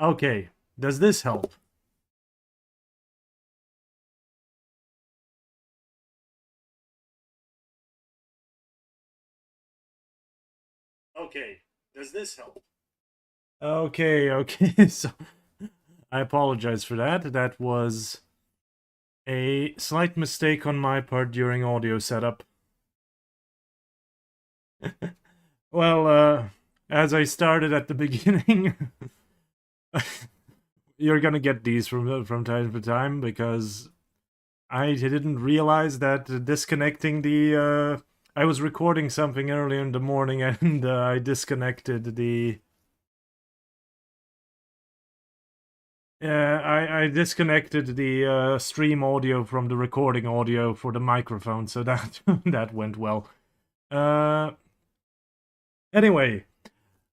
Okay, does this help? Okay, does this help? Okay, so I apologize for that. That was a slight mistake on my part during audio setup. Well, as I started at the beginning, you're gonna get these from time to time because I didn't realize that disconnecting the I was recording something earlier in the morning and I disconnected the I disconnected the stream audio from the recording audio for the microphone, so that that went well. Uh, anyway,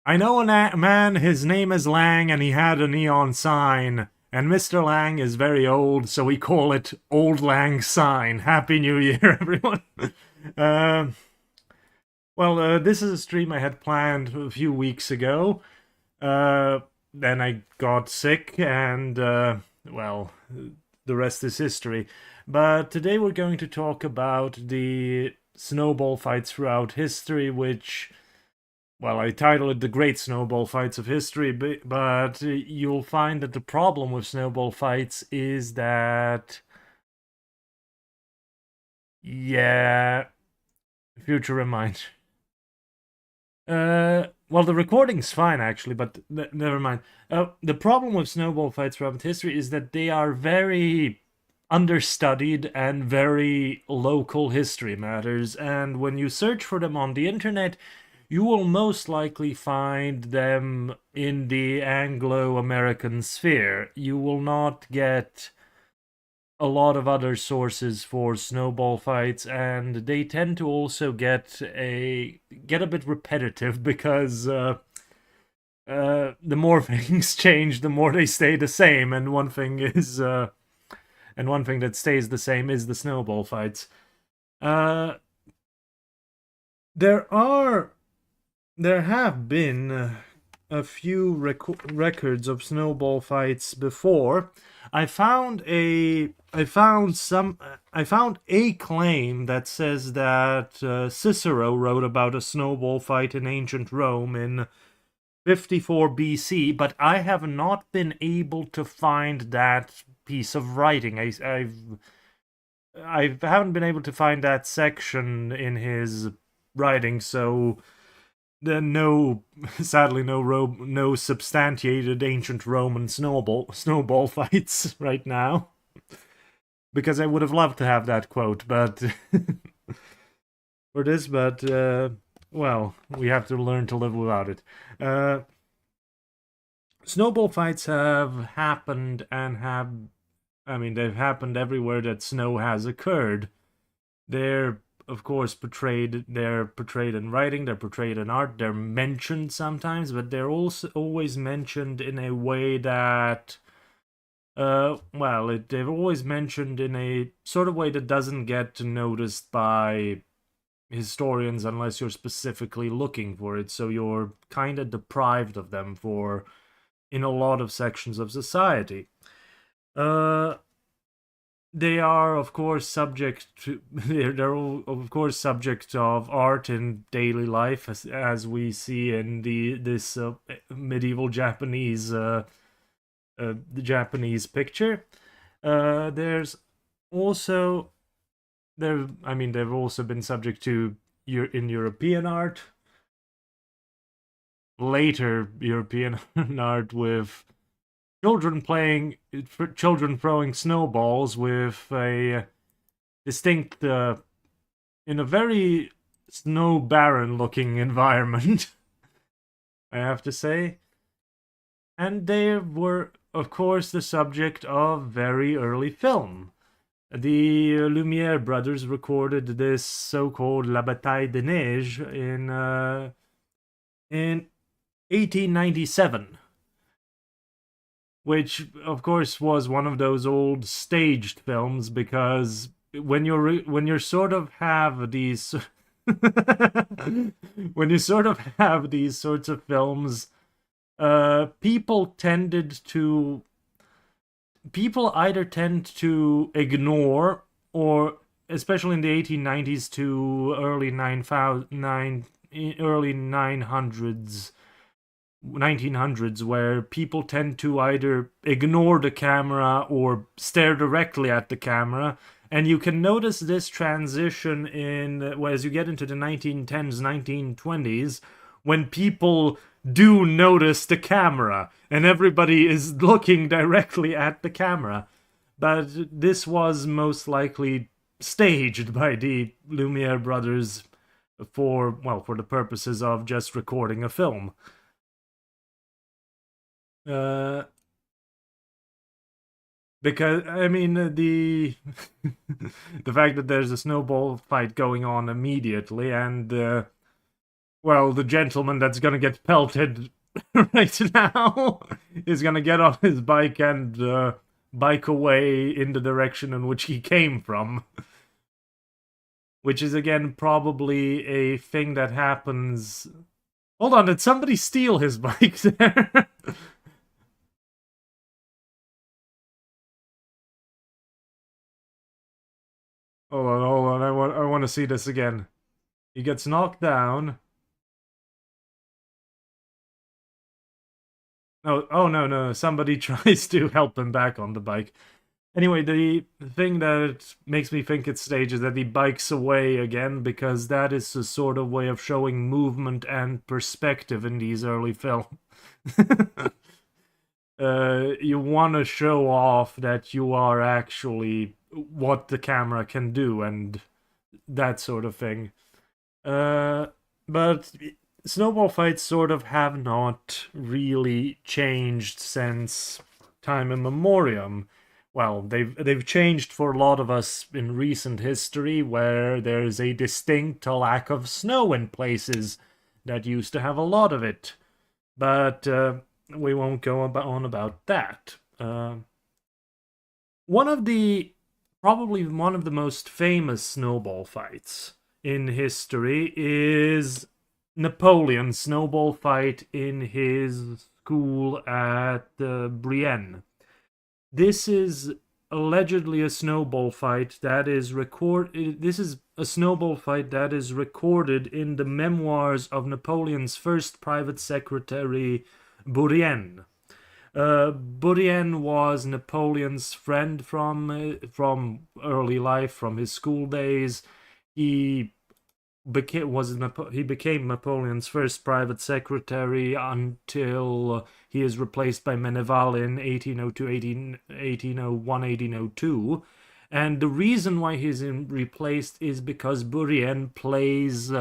I know a man. His name is Lang, and he had a neon sign. And Mr. Lang is very old, so we call it Old Lang Sign. Happy New Year, everyone. uh, this is a stream I had planned a few weeks ago. Uh, then I got sick, and the rest is history. But today we're going to talk about the snowball fights throughout history, which, well, I title it the Great Snowball Fights of History, but you'll find that the problem with snowball fights is that, yeah, future reminder. The recording's fine actually, but never mind. The problem with snowball fights throughout history is that they are very understudied and very local history matters, and when you search for them on the internet, you will most likely find them in the Anglo-American sphere. You will not get a lot of other sources for snowball fights, and they tend to also get a bit repetitive because the more things change, the more they stay the same. And one thing that stays the same is the snowball fights. Uh, there are there have been a few records of snowball fights before. I found a claim that says that Cicero wrote about a snowball fight in ancient Rome in 54 BC, but I have not been able to find that piece of writing. I haven't been able to find that section in his writing, so sadly, no substantiated ancient Roman snowball fights right now. Because I would have loved to have that quote, but for this, but we have to learn to live without it. Snowball fights have happened and they've happened everywhere that snow has occurred. They're of course they're portrayed in writing, they're portrayed in art, they're mentioned sometimes, but they're also always mentioned in a way that they've always mentioned in a sort of way that doesn't get noticed by historians unless you're specifically looking for it, so you're kind of deprived of them for in a lot of sections of society. uh they are of course subject to they're of course subject of art in daily life, as we see in this medieval Japanese the Japanese picture. There's also they've also been subject to in European art, later European art, with children throwing snowballs with a distinct in a very snow barren looking environment. I have to say. And they were of course the subject of very early film. The Lumiere brothers recorded this so-called La Bataille de Neige in 1897, which of course was one of those old staged films, because when you sort of have these when you sort of have these sorts of films people either tend to ignore, or especially in the 1890s to early 900s 1900s, where people tend to either ignore the camera or stare directly at the camera. And you can notice this transition as you get into the 1910s, 1920s, when people do notice the camera and everybody is looking directly at the camera. But this was most likely staged by the Lumiere brothers for the purposes of just recording a film. Because I mean the the fact that there's a snowball fight going on immediately, and the gentleman that's gonna get pelted right now is gonna get on his bike and bike away in the direction in which he came from. Which is again probably a thing that happens. Hold on, did somebody steal his bike there? Hold on. I want to see this again. He gets knocked down. Oh no. Somebody tries to help him back on the bike. Anyway, the thing that makes me think it's staged is that he bikes away again, because that is a sort of way of showing movement and perspective in these early films. You want to show off that you are actually what the camera can do and that sort of thing. But snowball fights sort of have not really changed since time immemorial. Well, they've changed for a lot of us in recent history, where there's a distinct lack of snow in places that used to have a lot of it. But we won't go on about that. Probably one of the most famous snowball fights in history is Napoleon's snowball fight in his school at Brienne. This is allegedly a snowball fight that is This is a snowball fight that is recorded in the memoirs of Napoleon's first private secretary, Bourrienne. Bourrienne was Napoleon's friend from early life, from his school days. He became Napoleon's first private secretary until he is replaced by Meneval in 1802. And the reason why he's replaced is because Bourrienne plays.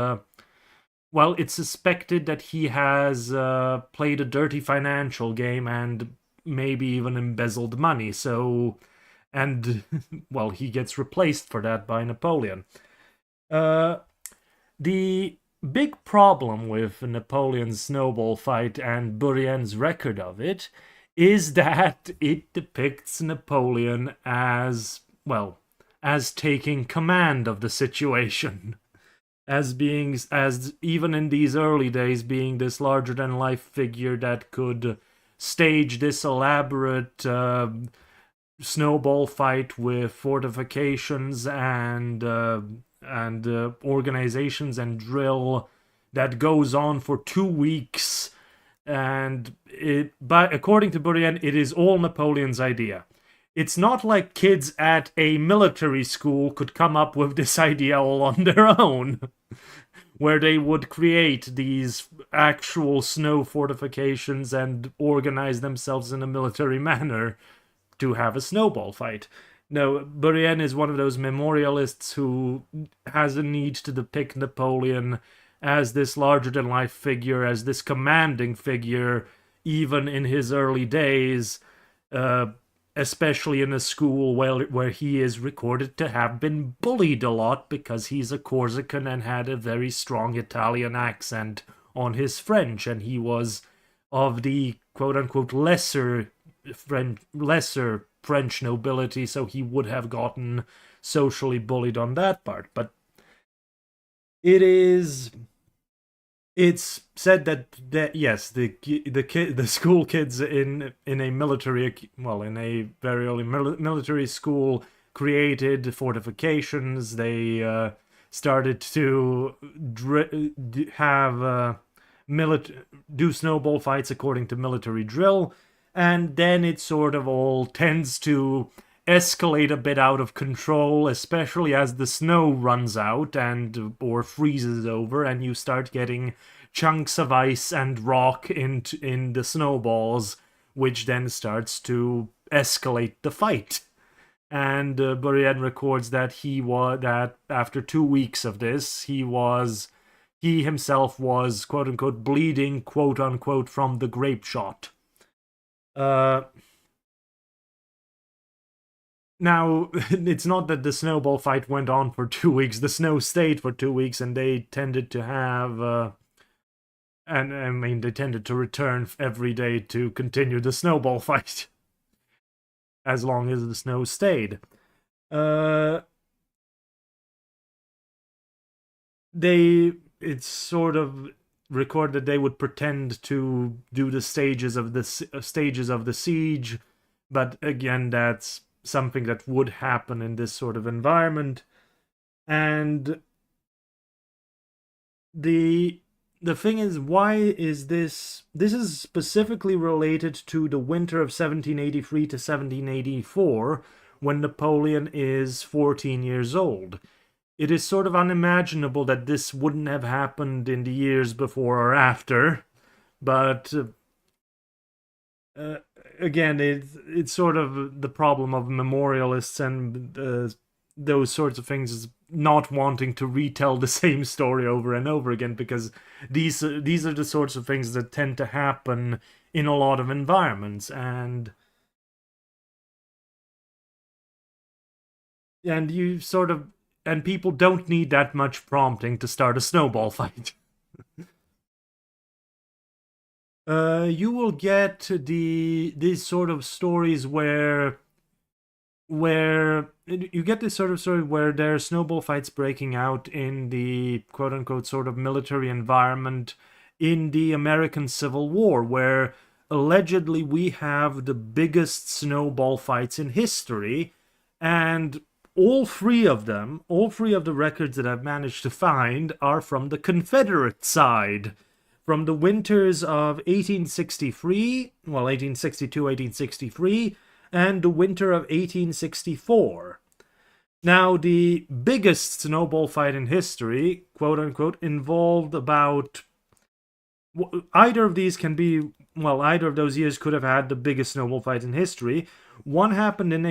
It's suspected that he has played a dirty financial game and maybe even embezzled money. So, and he gets replaced for that by Napoleon. The big problem with Napoleon's snowball fight and Bourrienne's record of it is that it depicts Napoleon as taking command of the situation. As even in these early days, being this larger-than-life figure that could stage this elaborate snowball fight with fortifications and organizations and drill that goes on for 2 weeks. But according to Bourrienne, it is all Napoleon's idea. It's not like kids at a military school could come up with this idea all on their own, where they would create these actual snow fortifications and organize themselves in a military manner to have a snowball fight. No, Bourrienne is one of those memorialists who has a need to depict Napoleon as this larger-than-life figure, as this commanding figure, even in his early days, especially in a school where he is recorded to have been bullied a lot because he's a Corsican and had a very strong Italian accent on his French, and he was of the quote-unquote lesser French nobility, so he would have gotten socially bullied on that part. But it is It's said that yes, the school kids in a military, well, in a very early military school, created fortifications. They started to have do snowball fights according to military drill, and then it sort of all tends to escalate a bit out of control, especially as the snow runs out and or freezes over, and you start getting chunks of ice and rock in the snowballs, which then starts to escalate the fight. And Burian records that after 2 weeks of this, he himself was quote unquote bleeding quote unquote from the grape shot. Now, it's not that the snowball fight went on for 2 weeks. The snow stayed for 2 weeks, and they tended to have, and I mean, they tended to return every day to continue the snowball fight, as long as the snow stayed. It's sort of recorded that they would pretend to do the stages of the siege, but again, that's something that would happen in this sort of environment. And the thing is, why is this is specifically related to the winter of 1783 to 1784, when Napoleon is 14 years old. It is sort of unimaginable that this wouldn't have happened in the years before or after, but again, it's sort of the problem of memorialists and those sorts of things, is not wanting to retell the same story over and over again, because these are the sorts of things that tend to happen in a lot of environments, and you sort of, and people don't need that much prompting to start a snowball fight. You will get these sort of stories where you get this sort of story where there are snowball fights breaking out in the quote-unquote sort of military environment in the American Civil War, where allegedly we have the biggest snowball fights in history, and all three of the records that I've managed to find are from the Confederate side, from the winters of 1863, well, 1862, 1863, and the winter of 1864. Now, the biggest snowball fight in history, quote unquote, involved about, either of these can be, well, either of those years could have had the biggest snowball fight in history. One happened in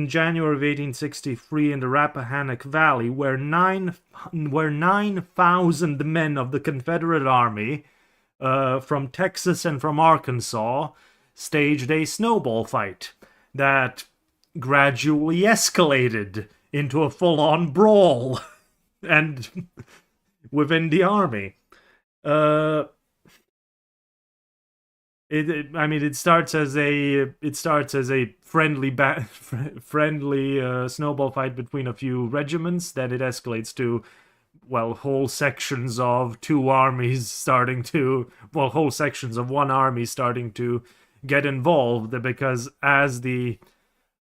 January of 1863 in the Rappahannock Valley, where 9,000 men of the Confederate Army from Texas and from Arkansas staged a snowball fight that gradually escalated into a full-on brawl and within the army. It starts as a friendly snowball fight between a few regiments. Then it escalates to, well, whole sections of whole sections of one army starting to get involved, because as the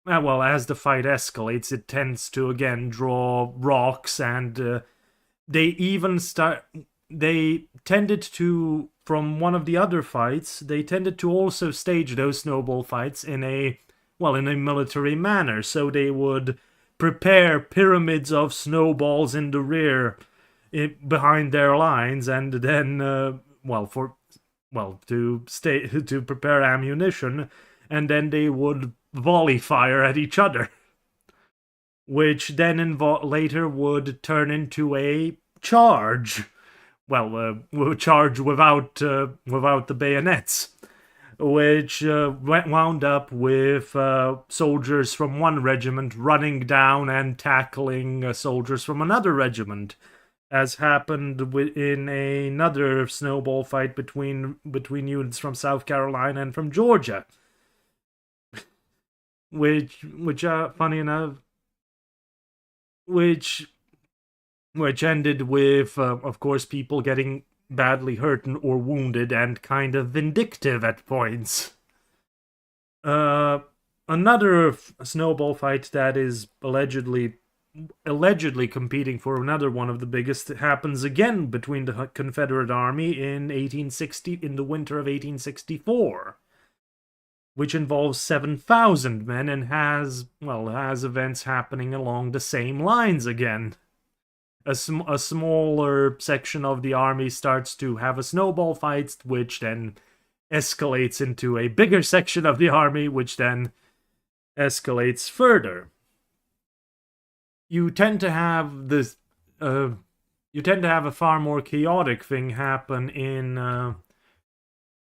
fight escalates, it tends to again draw rocks, and they tended to, from one of the other fights, they tended to also stage those snowball fights in a military manner. So they would prepare pyramids of snowballs in the rear behind their lines, and then to prepare ammunition, and then they would volley fire at each other, which then later would turn into a charge. Charge without the bayonets, which wound up with soldiers from one regiment running down and tackling soldiers from another regiment, as happened in another snowball fight between units from South Carolina and from Georgia, which funny enough, which ended with, of course, people getting badly hurt or wounded and kind of vindictive at points. Another snowball fight that is allegedly competing for another one of the biggest happens again between the Confederate Army in the winter of 1864, which involves 7,000 men and has events happening along the same lines again. A smaller section of the army starts to have a snowball fight, which then escalates into a bigger section of the army, which then escalates further. You tend to have this. You tend to have a far more chaotic thing happen in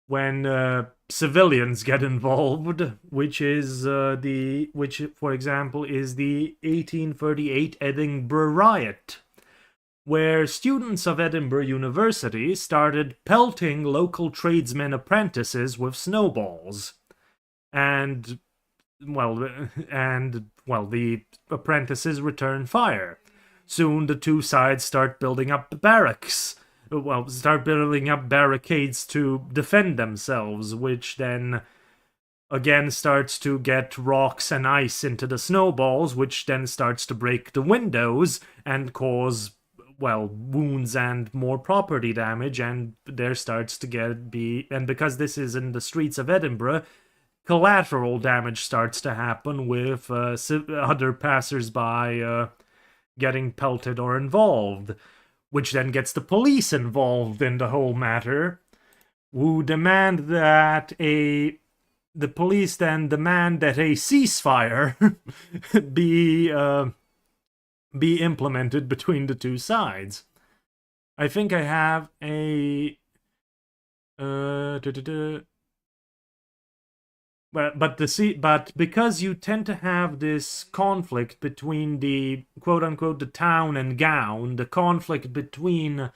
when civilians get involved, which, for example, is the 1838 Edinburgh riot, where students of Edinburgh University started pelting local tradesmen apprentices with snowballs. And the apprentices return fire. Soon the two sides start building up barracks. Start building up barricades to defend themselves, which then again starts to get rocks and ice into the snowballs, which then starts to break the windows and cause wounds and more property damage, and there starts to and because this is in the streets of Edinburgh, collateral damage starts to happen with other passers-by getting pelted or involved, which then gets the police involved in the whole matter, who demand that the police then demand that a ceasefire be implemented between the two sides. I think I have a but because you tend to have this conflict between the quote-unquote the town and gown, the conflict between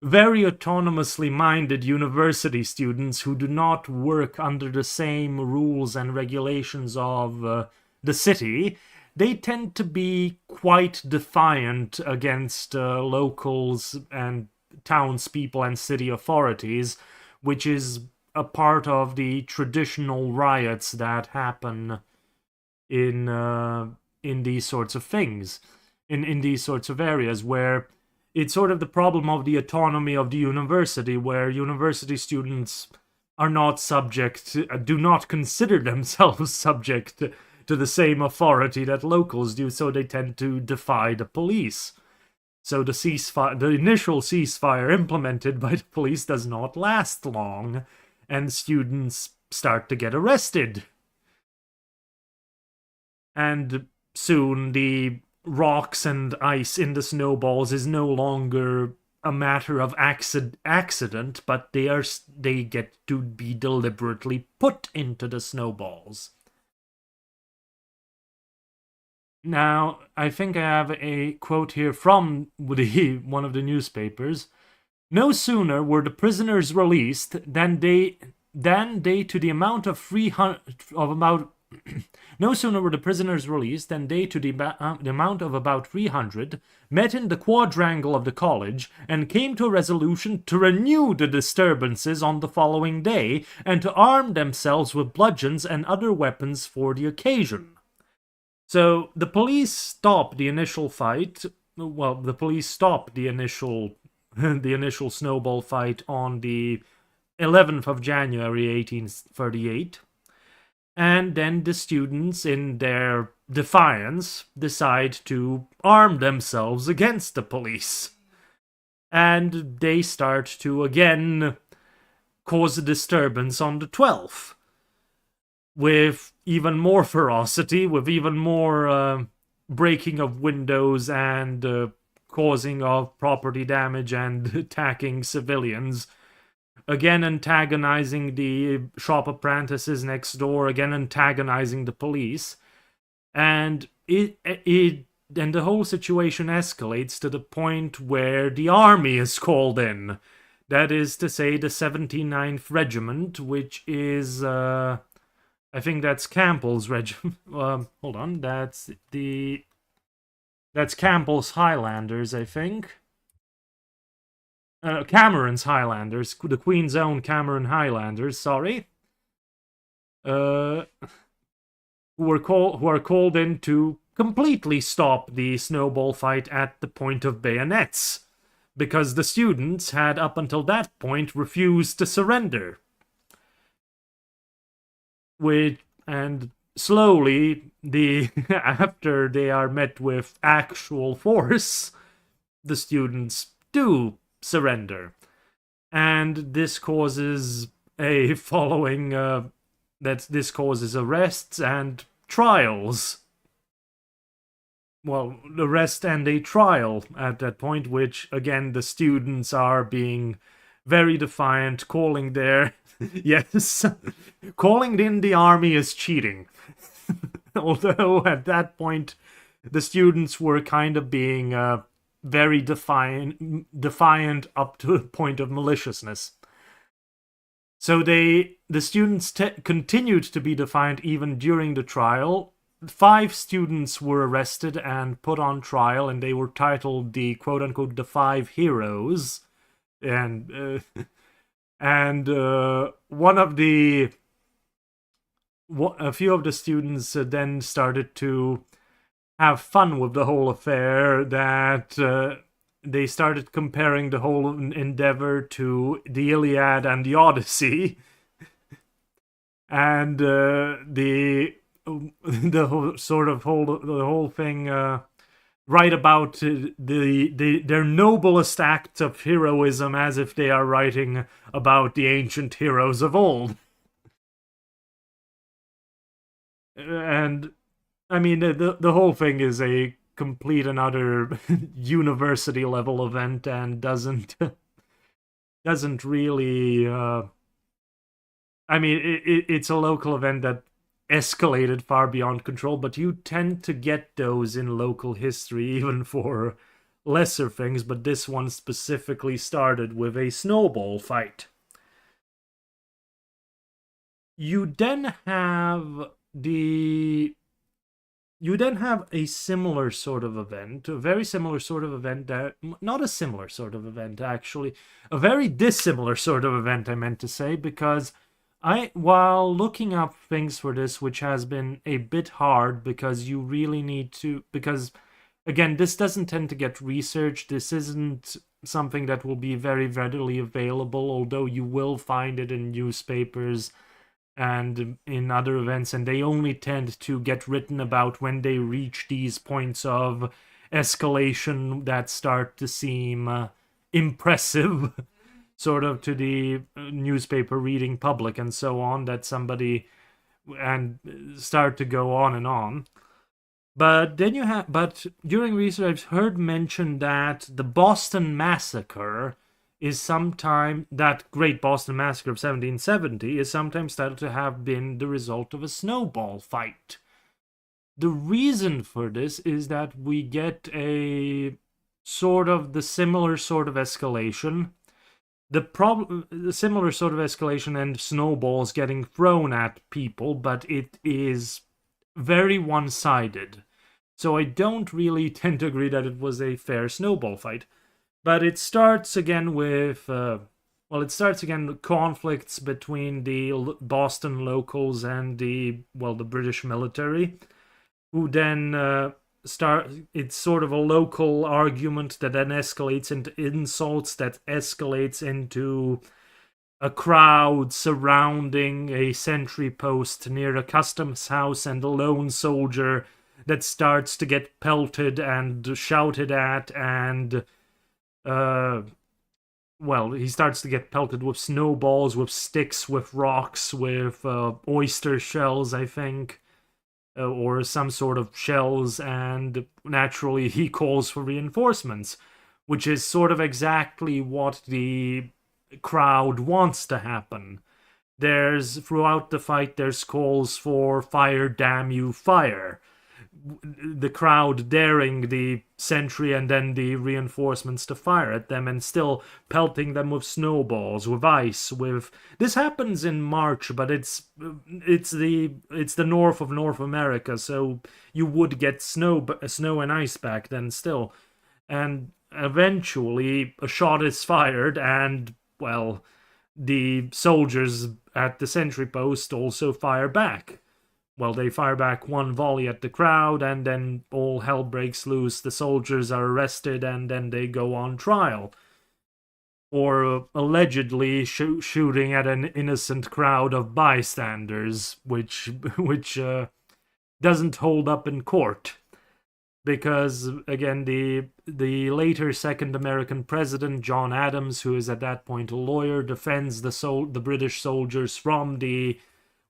very autonomously minded university students who do not work under the same rules and regulations of the city, they tend to be quite defiant against locals and townspeople and city authorities, which is a part of the traditional riots that happen in these sorts of things, in these sorts of areas, where it's sort of the problem of the autonomy of the university, where university students are not do not consider themselves subject to the same authority that locals do, so they tend to defy the police. So the initial ceasefire implemented by the police does not last long, and students start to get arrested. And soon the rocks and ice in the snowballs is no longer a matter of accident, but they get to be deliberately put into the snowballs. Now, I think I have a quote here from one of the newspapers. No sooner were the prisoners released than they to the amount of 300 of about no sooner were the prisoners released than they to the amount of about 300 met in the quadrangle of the college and came to a resolution to renew the disturbances on the following day and to arm themselves with bludgeons and other weapons for the occasion. So the police stopped the initial fight. Well, the police stopped the initial snowball fight on the 11th of January 1838. And then the students, in their defiance, decide to arm themselves against the police. And they start to again cause a disturbance on the 12th. With even more ferocity, with even more breaking of windows and causing of property damage and attacking civilians. Again antagonizing the shop apprentices next door, again antagonizing the police. And the whole situation escalates to the point where the army is called in. That is to say, the 79th Regiment, which is, I think that's Campbell's regiment. Hold on, that's Campbell's Highlanders, I think. Cameron's Highlanders, the Queen's own Cameron Highlanders, sorry, uh, who are called in to completely stop the snowball fight at the point of bayonets, because the students had up until that point refused to surrender. And slowly, after they are met with actual force, the students do surrender, and this causes a following this causes arrests and trials. Well, arrest and a trial at that point, which again the students are being very defiant, calling their yes, calling in the army is cheating. Although at that point the students were kind of being very defiant up to a point of maliciousness. So the students continued to be defiant even during the trial. 5 students were arrested and put on trial, and they were titled the quote-unquote the 5 heroes. And one of the a few of the students then started to have fun with the whole affair, that they started comparing the whole endeavor to the Iliad and the Odyssey. And the whole thing write about their noblest acts of heroism as if they are writing about the ancient heroes of old. And I mean, the whole thing is a complete and utter university level event, and doesn't really. I mean, it's a local event that escalated far beyond control, but you tend to get those in local history, even for lesser things. But this one specifically started with a snowball fight. You then have a similar sort of event, a very similar sort of event that, not a similar sort of event, actually, a very dissimilar sort of event, I meant to say, because while looking up things for this, which has been a bit hard because you really need to, because again, this doesn't tend to get researched. This isn't something that will be very readily available, although you will find it in newspapers and in other events, and they only tend to get written about when they reach these points of escalation that start to seem impressive, sort of, to the newspaper reading public and so on, that somebody and start to go on and on. But then but during research, I've heard mention that the Boston Massacre is that Great Boston Massacre of 1770 is sometimes thought to have been the result of a snowball fight. The reason for this is that we get a the similar sort of escalation. The similar sort of escalation and snowballs getting thrown at people, but it is very one-sided. So I don't really tend to agree that it was a fair snowball fight. But it starts again with, conflicts between the Boston locals and the British military, who then it's sort of a local argument that then escalates into insults, that escalates into a crowd surrounding a sentry post near a customs house, and a lone soldier that starts to get pelted and shouted at, and he starts to get pelted with snowballs, with sticks, with rocks, with oyster shells, I think, or some sort of shells, and naturally he calls for reinforcements, which is sort of exactly what the crowd wants to happen. Throughout the fight, there's calls for fire, damn you, fire. The crowd daring the sentry and then the reinforcements to fire at them, and still pelting them with snowballs, with ice, with... This happens in March, but it's the north of North America, so you would get snow and ice back then still. And eventually a shot is fired, and, well, the soldiers at the sentry post also fire back. Well, they fire back one volley at the crowd, and then all hell breaks loose. The soldiers are arrested, and then they go on trial. Or allegedly shooting at an innocent crowd of bystanders, which doesn't hold up in court. Because again, the later second American president, John Adams, who is at that point a lawyer, defends the British soldiers from the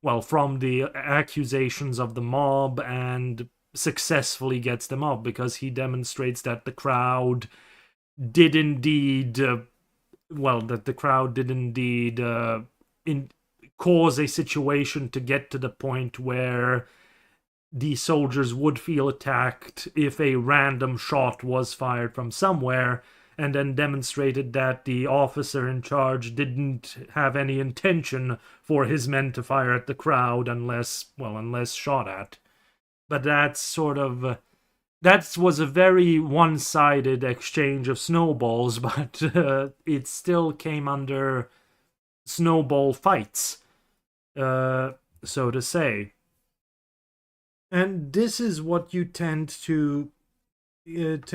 accusations of the mob, and successfully gets them up because he demonstrates that the crowd did indeed cause a situation to get to the point where the soldiers would feel attacked if a random shot was fired from somewhere, and then demonstrated that the officer in charge didn't have any intention for his men to fire at the crowd unless shot at. But that was a very one-sided exchange of snowballs, but it still came under snowball fights, so to say. And this is what you tend to get.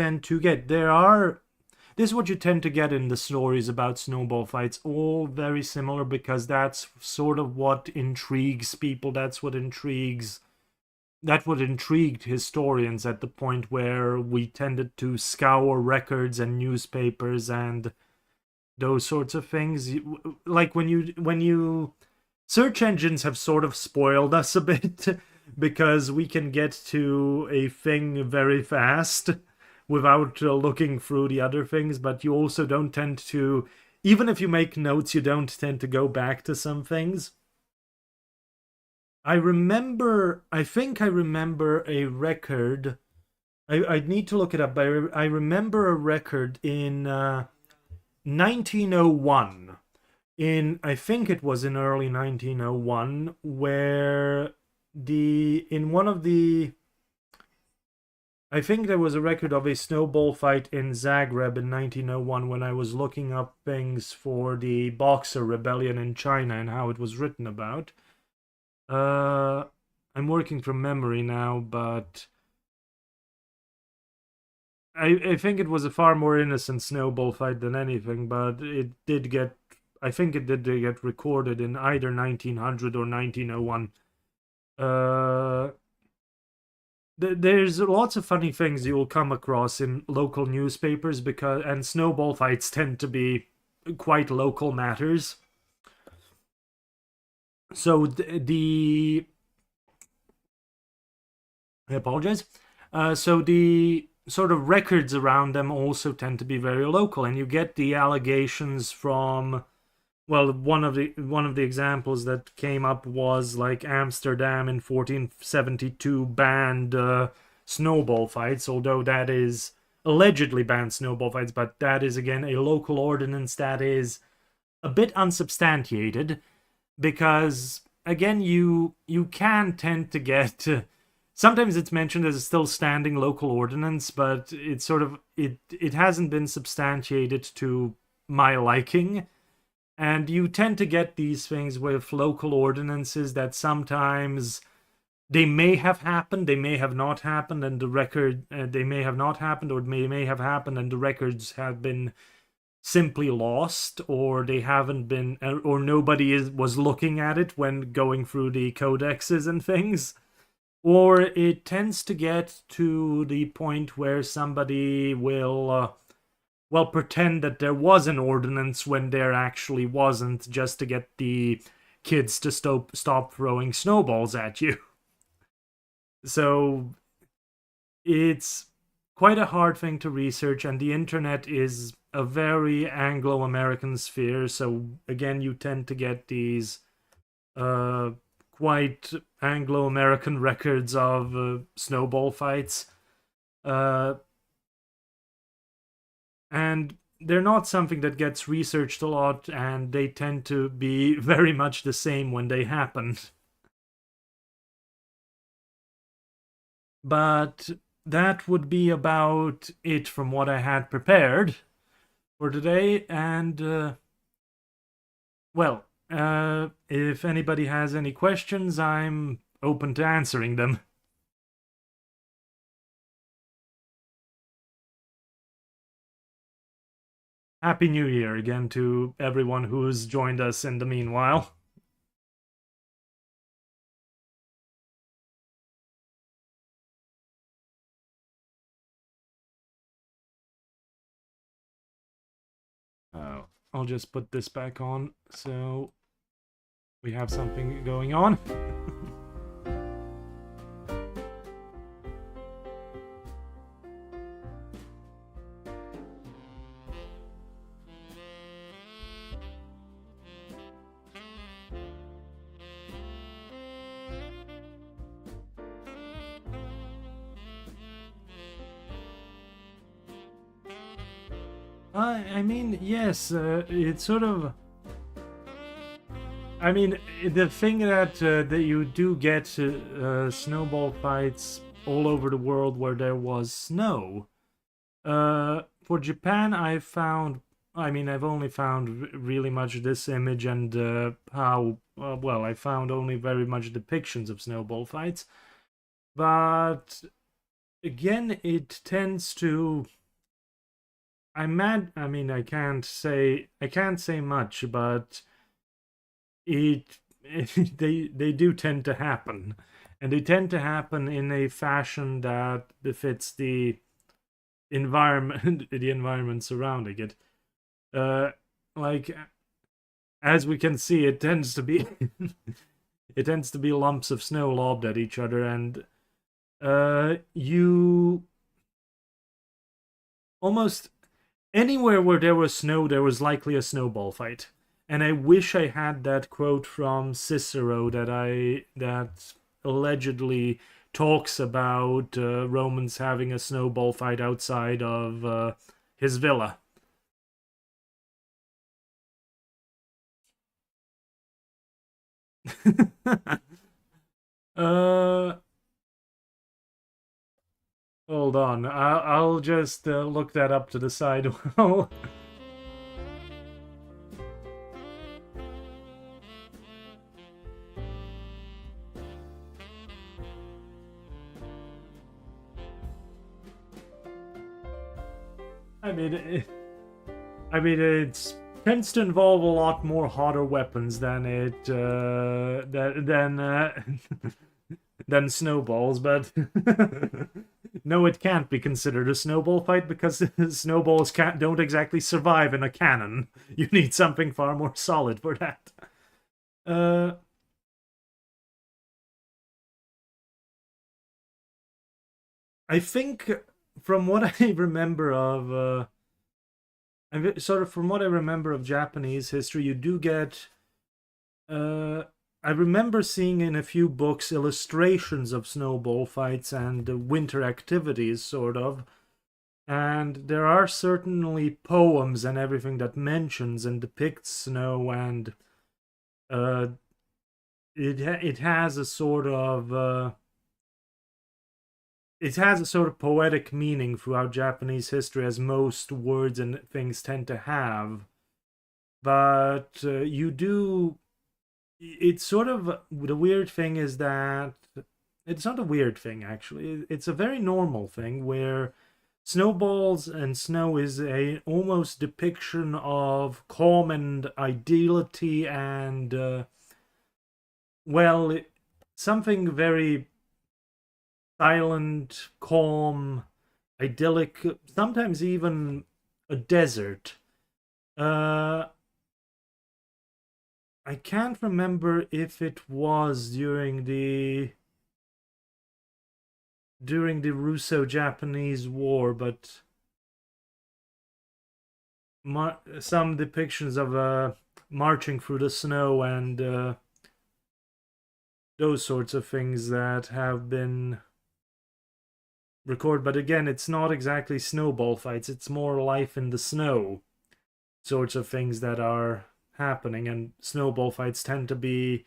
This is what you tend to get in the stories about snowball fights, all very similar, because that's sort of what intrigues people. That what intrigued historians at the point where we tended to scour records and newspapers and those sorts of things. Like when you search engines have sort of spoiled us a bit because we can get to a thing very fast without looking through the other things, but you also don't tend to, even if you make notes, you don't tend to go back to some things. I think I remember a record. I'd need to look it up, but I remember a record in 1901. I think it was in early 1901, where I think there was a record of a snowball fight in Zagreb in 1901 when I was looking up things for the Boxer Rebellion in China and how it was written about. I'm working from memory now, but I think it was a far more innocent snowball fight than anything, but I think it did get recorded in either 1900 or 1901. There's lots of funny things you will come across in local newspapers, and snowball fights tend to be quite local matters. So I apologize. So the sort of records around them also tend to be very local, and you get the allegations from, well, one of the examples that came up was like Amsterdam in 1472 banned snowball fights, although that is allegedly banned snowball fights, but that is again a local ordinance that is a bit unsubstantiated, because again you can tend to get sometimes it's mentioned as a still standing local ordinance, but it's sort of it hasn't been substantiated to my liking. And you tend to get these things with local ordinances that sometimes they may have happened, they may have not happened, and the record they may have not happened, or may have happened, and the records have been simply lost, or they haven't been, or nobody was looking at it when going through the codexes and things. Or it tends to get to the point where somebody will pretend that there was an ordinance when there actually wasn't, just to get the kids to stop throwing snowballs at you. So it's quite a hard thing to research, and the internet is a very Anglo-American sphere, so again you tend to get these quite Anglo-American records of snowball fights. And they're not something that gets researched a lot, and they tend to be very much the same when they happen. But that would be about it from what I had prepared for today. And, well, if anybody has any questions, I'm open to answering them. Happy New Year again to everyone who's joined us in the meanwhile. I'll just put this back on so we have something going on. I mean, yes, it's sort of. I mean, the thing that you do get snowball fights all over the world where there was snow. For Japan, I've found. I mean, I've only found really much this image and how. Well, I found only very much depictions of snowball fights, but again, it tends to. I'm mad. I mean, I can't say much, but it, they do tend to happen, and they tend to happen in a fashion that befits the environment, the environment surrounding it. Like as we can see, it tends to be it tends to be lumps of snow lobbed at each other, and you almost anywhere where there was snow, there was likely a snowball fight. And I wish I had that quote from Cicero that allegedly talks about Romans having a snowball fight outside of his villa. uh, hold on. I'll just look that up to the side. I mean, it tends to involve a lot more hotter weapons than than snowballs, but no, it can't be considered a snowball fight because snowballs don't exactly survive in a cannon. You need something far more solid for that. Uh, I think from what I remember of sort of from what I remember of Japanese history, you do get. I remember seeing in a few books illustrations of snowball fights and winter activities, sort of. And there are certainly poems and everything that mentions and depicts snow, and uh, it has a sort of it has a sort of poetic meaning throughout Japanese history, as most words and things tend to have. But you do. It's sort of the weird thing is that it's not a weird thing actually. It's a very normal thing where snowballs and snow is a almost depiction of calm and ideality and well, something very silent, calm, idyllic, sometimes even a desert. Uh, I can't remember if it was during the Russo-Japanese War, but some depictions of marching through the snow and those sorts of things that have been recorded. But again, it's not exactly snowball fights, it's more life in the snow sorts of things that are happening, and snowball fights tend to be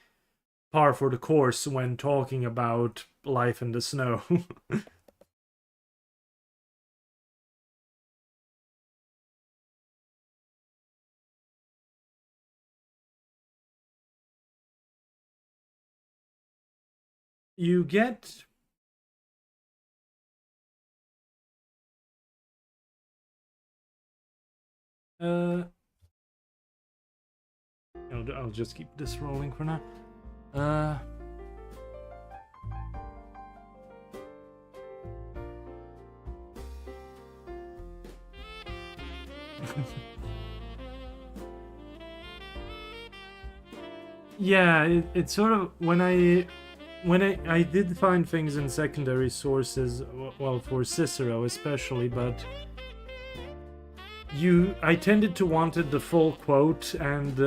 par for the course when talking about life in the snow. you get... I'll just keep this rolling for now. Yeah, it's sort of when I did find things in secondary sources, well, for Cicero especially, but I tended to wanted the full quote, and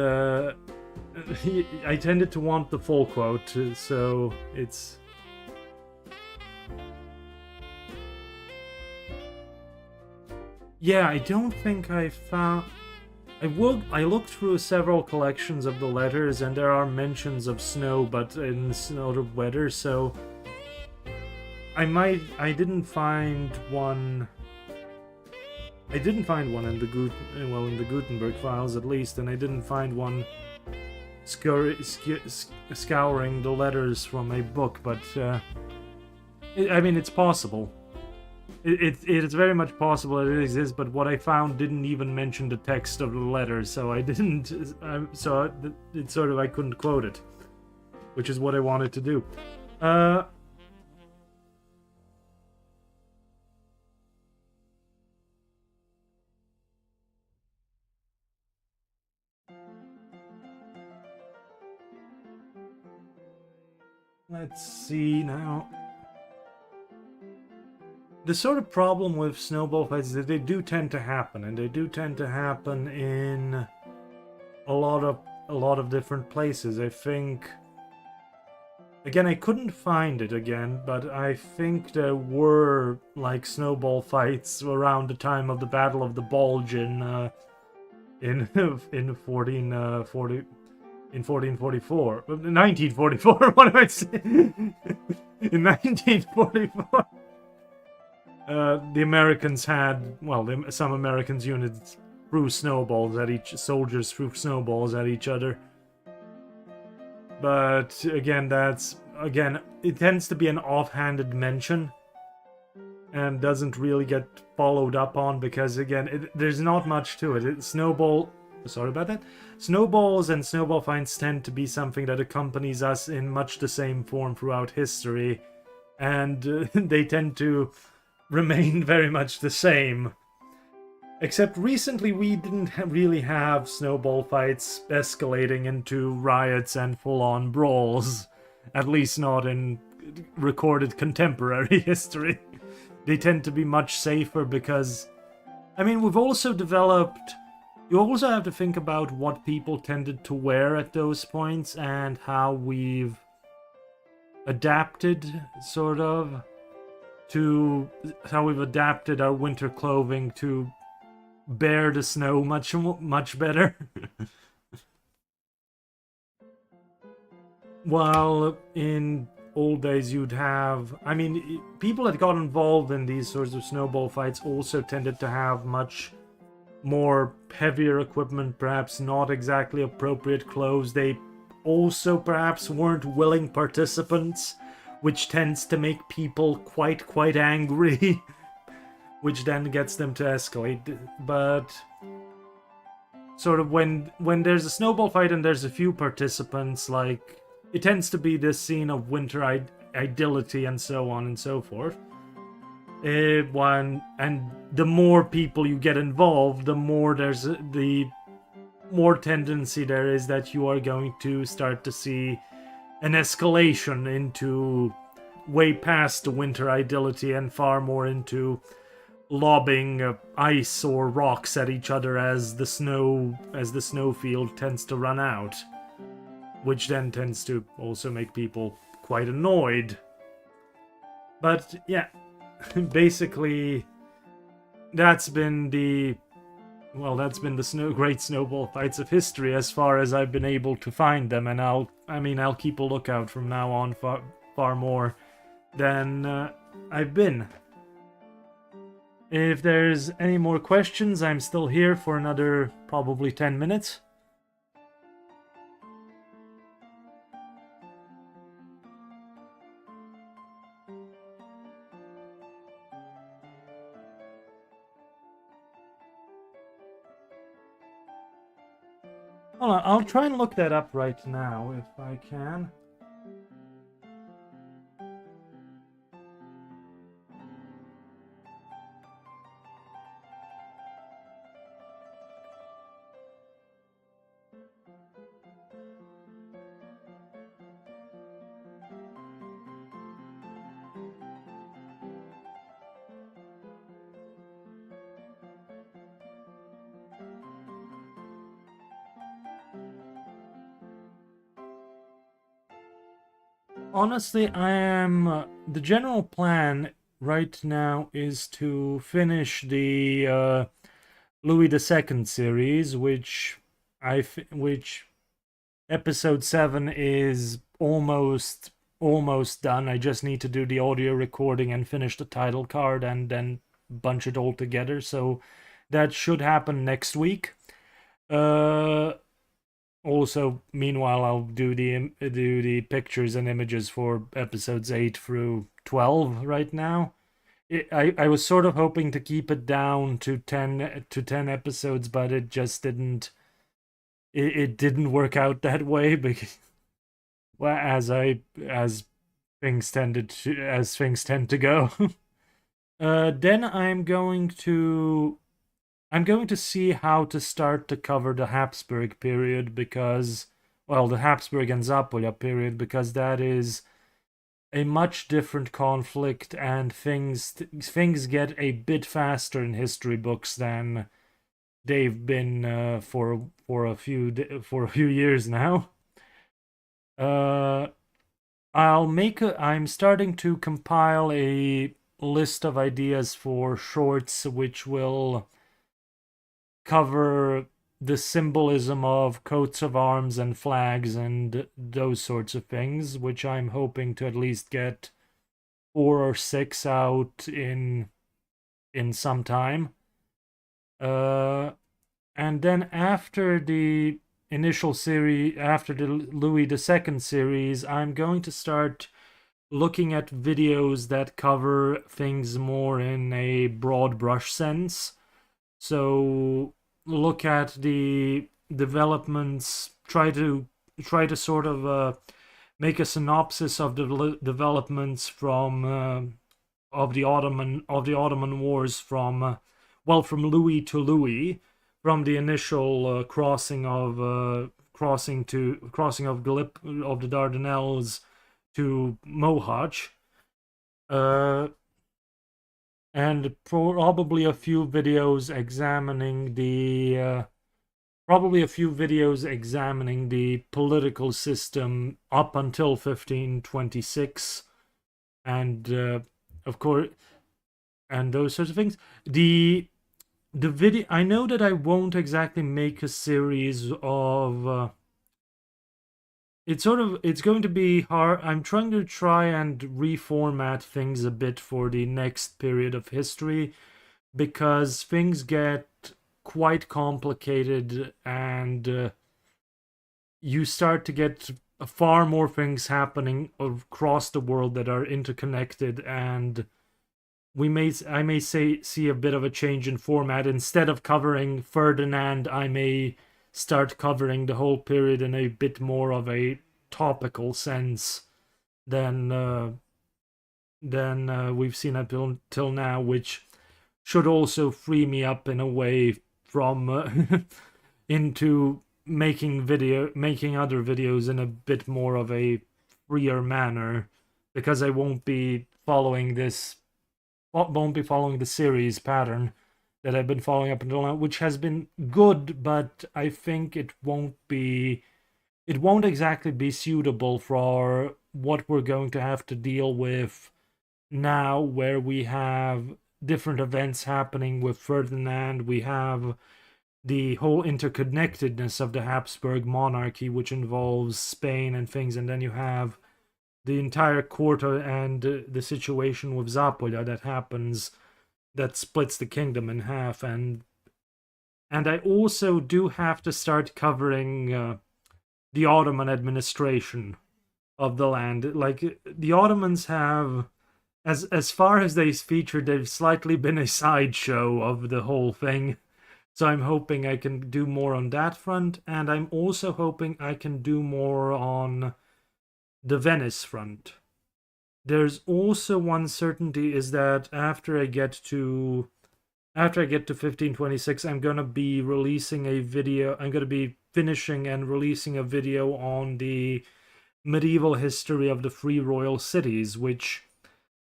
I tended to want the full quote, so it's... Yeah, I don't think I found... I looked through several collections of the letters, and there are mentions of snow, but in sort of weather, so I didn't find one. I didn't find one in the Gutenberg files at least, and I didn't find one scouring the letters from a book. But I mean, it's possible. It's very much possible that it exists, but what I found didn't even mention the text of the letter, so I didn't. So it's sort of, I couldn't quote it, which is what I wanted to do. Let's see now. The sort of problem with snowball fights is that they do tend to happen, and they do tend to happen in a lot of different places. I think, again, I couldn't find it again, but I think there were like snowball fights around the time of the Battle of the Bulge in 1944. What am I saying? In 1944. The Americans had, well, some Americans units threw snowballs at soldiers threw snowballs at each other. But again, it tends to be an offhanded mention and doesn't really get followed up on because, again, there's not much to it. Sorry about that. Snowballs and snowball fights tend to be something that accompanies us in much the same form throughout history, and they tend to remain very much the same. Except recently we didn't really have snowball fights escalating into riots and full-on brawls. At least not in recorded contemporary history. They tend to be much safer because... I mean, we've also developed... You also have to think about what people tended to wear at those points and how we've adapted, sort of, to how we've adapted our winter clothing to bear the snow much better. While in old days you'd have... I mean, people that got involved in these sorts of snowball fights also tended to have much more heavier equipment, perhaps not exactly appropriate clothes. They also perhaps weren't willing participants, which tends to make people quite angry, which then gets them to escalate. But sort of when there's a snowball fight and there's a few participants, like, it tends to be this scene of winter idyllicity and so on and so forth. And the more people you get involved, the more tendency there is that you are going to start to see an escalation into way past the winter idyllicity and far more into lobbing ice or rocks at each other as the snow field tends to run out, which then tends to also make people quite annoyed. But yeah, basically that's been the great snowball fights of history as far as I've been able to find them, and I'll keep a lookout from now on far more than I've been. If there's any more questions, I'm still here for another probably 10 minutes. Hold on, I'll try and look that up right now if I can. Honestly, I am. The general plan right now is to finish the Louis II series, which episode 7 is almost done. I just need to do the audio recording and finish the title card and then bunch it all together. So that should happen next week. Also, meanwhile, I'll do the pictures and images for episodes 8 through 12 right now. I was sort of hoping to keep it down to 10 episodes, but it just didn't. It didn't work out that way because, well, as things tend to go. Then I'm going to see how to start to cover the Habsburg period because, well, the Habsburg and Zapolya period, because that is a much different conflict and things get a bit faster in history books than they've been for a few years now. I'm starting to compile a list of ideas for shorts which will cover the symbolism of coats of arms and flags and those sorts of things, which I'm hoping to at least get 4 or 6 out in some time. And then after the initial series, after the Louis II series, I'm going to start looking at videos that cover things more in a broad brush sense. So look at the developments, try to sort of make a synopsis of the developments from of the Ottoman Wars from Louis to Louis, from the initial crossing of the Dardanelles to Mohács, and probably a few videos examining the political system up until 1526, and of course, and those sorts of things. The video, I know that I won't exactly make a series of it's going to be hard. I'm trying to and reformat things a bit for the next period of history because things get quite complicated and you start to get far more things happening across the world that are interconnected, and I may see a bit of a change in format. Instead of covering Ferdinand, I may start covering the whole period in a bit more of a topical sense than we've seen until now, which should also free me up in a way from into making other videos in a bit more of a freer manner, because I won't be following the series pattern that I've been following up until now, which has been good, but I think it won't exactly be suitable for what we're going to have to deal with now, where we have different events happening with Ferdinand. We have the whole interconnectedness of the Habsburg monarchy, which involves Spain and things, and then you have the entire court and the situation with Zapolya that happens, that splits the kingdom in half, and I also do have to start covering the Ottoman administration of the land. Like, the Ottomans have, as far as they featured, they've slightly been a sideshow of the whole thing. So I'm hoping I can do more on that front, and I'm also hoping I can do more on the Venice front. There's also one certainty is that after I get to 1526, I'm gonna be releasing a video. I'm gonna be finishing and releasing a video on the medieval history of the free royal cities, which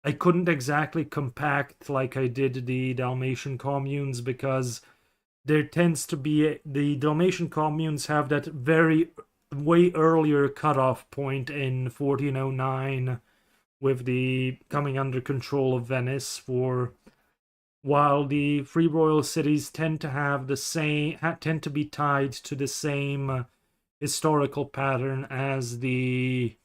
I couldn't exactly compact like I did the Dalmatian communes, because there tends to be the Dalmatian communes have that very way earlier cutoff point in 1409 with the coming under control of Venice, for while the free royal cities tend to have the same tend to be tied to the same historical pattern as the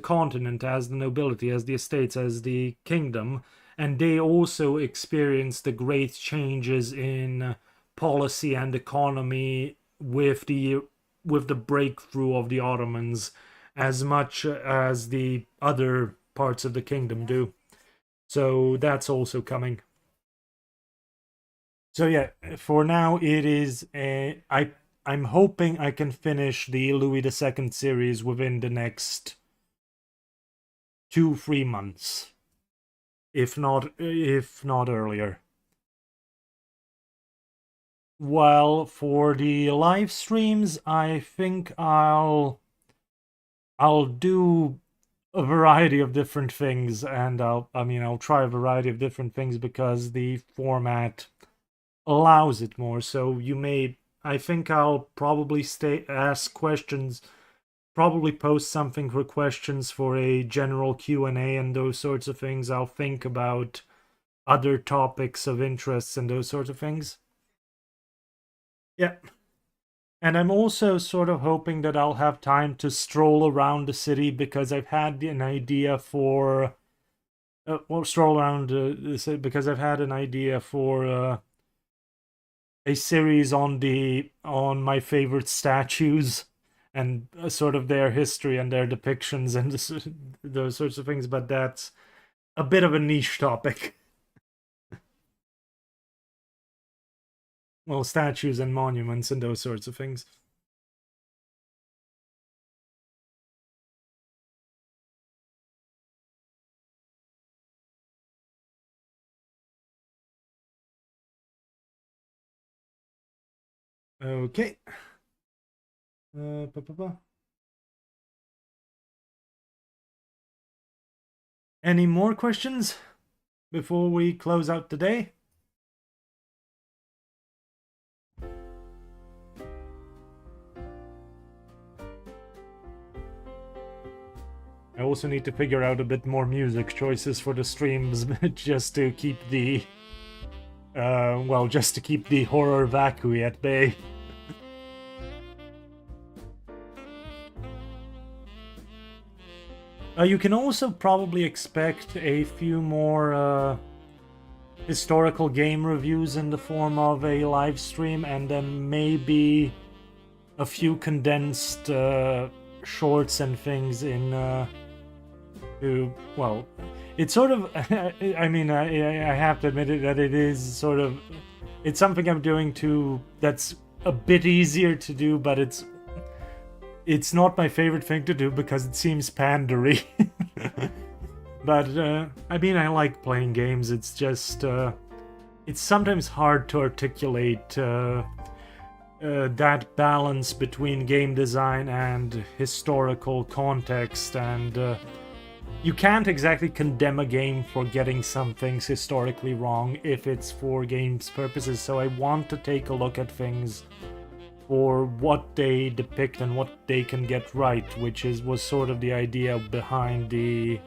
continent, as the nobility, as the estates, as the kingdom, and they also experience the great changes in policy and economy with the breakthrough of the Ottomans as much as the other parts of the kingdom do. So that's also coming. So yeah, for now it is I'm hoping I can finish the Louis II series within the next 2-3 months, if not earlier. Well, for the live streams, I think I'll do a variety of different things, and I'll try a variety of different things because the format allows it more. So I think I'll probably ask questions, probably post something for questions for a general Q&A and those sorts of things. I'll think about other topics of interest and those sorts of things. Yeah. And I'm also sort of hoping that I'll have time to stroll around the city, because I've had an idea for stroll around the city because I've had an idea for a series on my favorite statues and sort of their history and their depictions and those sorts of things, but that's a bit of a niche topic. Well, statues and monuments and those sorts of things. Okay. Any more questions before we close out the day? I also need to figure out a bit more music choices for the streams, just to keep the just to keep the horror vacui at bay. You can also probably expect a few more historical game reviews in the form of a live stream, and then maybe a few condensed shorts and things in it's sort of I mean, I have to admit it, that it is sort of, it's something I'm doing that's a bit easier to do, but it's not my favorite thing to do because it seems pandery. But I mean, I like playing games. It's just it's sometimes hard to articulate that balance between game design and historical context, and you can't exactly condemn a game for getting some things historically wrong if it's for games purposes. So I want to take a look at things for what they depict and what they can get right, which was sort of the idea behind the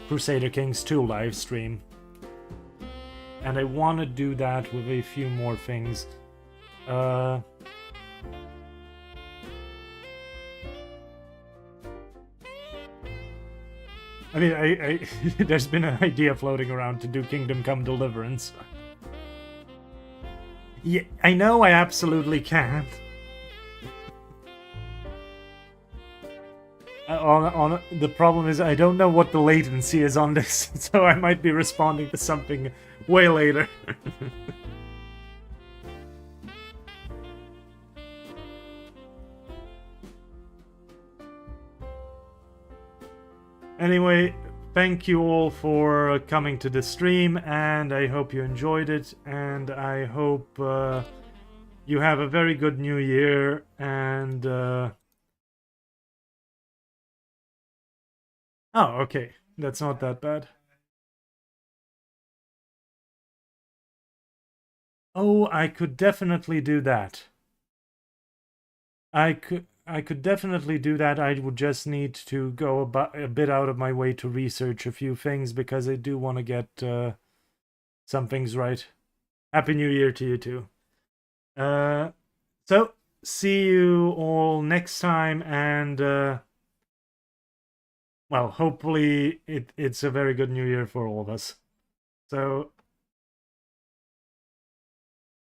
Crusader Kings 2 live stream. And I want to do that with a few more things. I mean, I there's been an idea floating around to do Kingdom Come Deliverance. Yeah, I know I absolutely can't. The problem is I don't know what the latency is on this, so I might be responding to something way later. Anyway, thank you all for coming to the stream, and I hope you enjoyed it, and I hope you have a very good new year, and oh, okay, that's not that bad. Oh, I could definitely do that. I could definitely do that. I would just need to go a bit out of my way to research a few things because I do want to get some things right. Happy New Year to you too. So see you all next time, and well, hopefully it's a very good New Year for all of us. So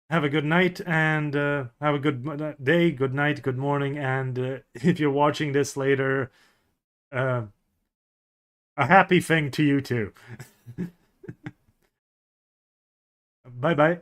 have a good night, and have a good day, good night, good morning, and if you're watching this later, a happy thing to you too. Bye bye.